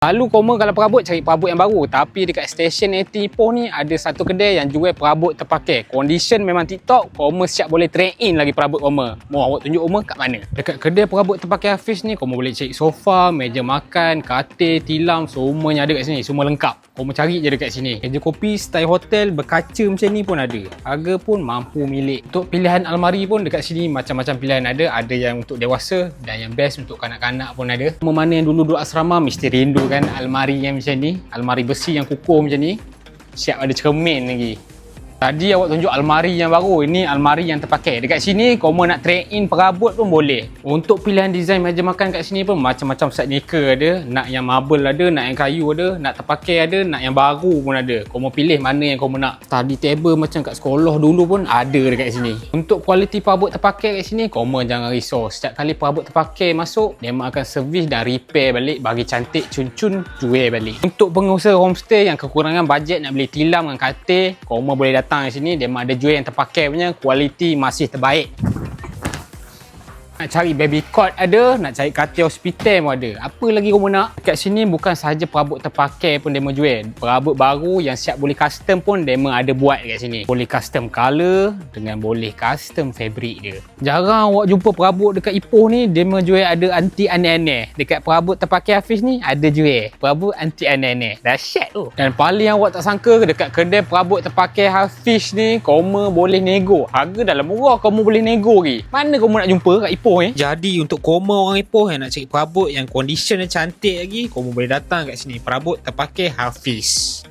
Lalu koma kalau perabot cari perabot yang baru, tapi dekat stesen AT Ipoh ni ada satu kedai yang jual perabot terpakai. Condition memang TikTok, koma siap boleh trade in lagi perabot koma. Mau awak tunjuk koma kat mana? Dekat kedai perabot terpakai Hafiz ni koma boleh cari sofa, meja makan, katil, tilam, semuanya ada kat sini, semua lengkap. Koma cari je dekat sini. Meja kopi style hotel berkaca macam ni pun ada. Harga pun mampu milik. Untuk pilihan almari pun dekat sini macam-macam pilihan ada. Ada yang untuk dewasa dan yang best untuk kanak-kanak pun ada. Mana yang dulu duduk asrama mesti rindu kan almari yang macam ni, almari besi yang kukuh macam ni, siap ada cermin lagi. Tadi awak tunjuk almari yang baru, ini almari yang terpakai. Dekat sini koma nak trade in perabot pun boleh. Untuk pilihan design meja makan kat sini pun macam-macam set nickel ada, nak yang marble ada, nak yang kayu ada, nak terpakai ada, nak yang baru pun ada. Koma pilih mana yang koma nak. Study table macam kat sekolah dulu pun ada dekat sini. Untuk kualiti perabot terpakai kat sini, koma jangan risau. Setiap kali perabot terpakai masuk, dia akan servis dan repair balik, bagi cantik cun-cun, jual balik. Untuk pengusaha homestay yang kekurangan bajet nak beli tilam dengan katil, koma boleh datang di sini, dia ada jual yang terpakai punya, kualiti masih terbaik. Nak cari baby cot ada, nak cari katil hospital pun ada. Apa lagi kamu nak? Kat sini bukan sahaja perabot terpakai pun dia jual. Perabot baru yang siap boleh custom pun dia ada buat kat sini. Boleh custom color dengan boleh custom fabric dia. Jarang awak jumpa perabot dekat Ipoh ni dia jual ada anti aneh-aneh. Dekat perabot terpakai Hafiz ni ada jual perabot anti aneh-aneh. Dahsyat tu. Dan paling awak tak sangka dekat kedai perabot terpakai Hafiz ni koma boleh nego. Harga dalam murah kamu boleh nego lagi. Mana kamu nak jumpa kat Ipoh? Jadi untuk koma orang Ipoh yang nak cari perabot yang condition yang cantik lagi, koma boleh datang kat sini. Perabot terpakai Hafiz.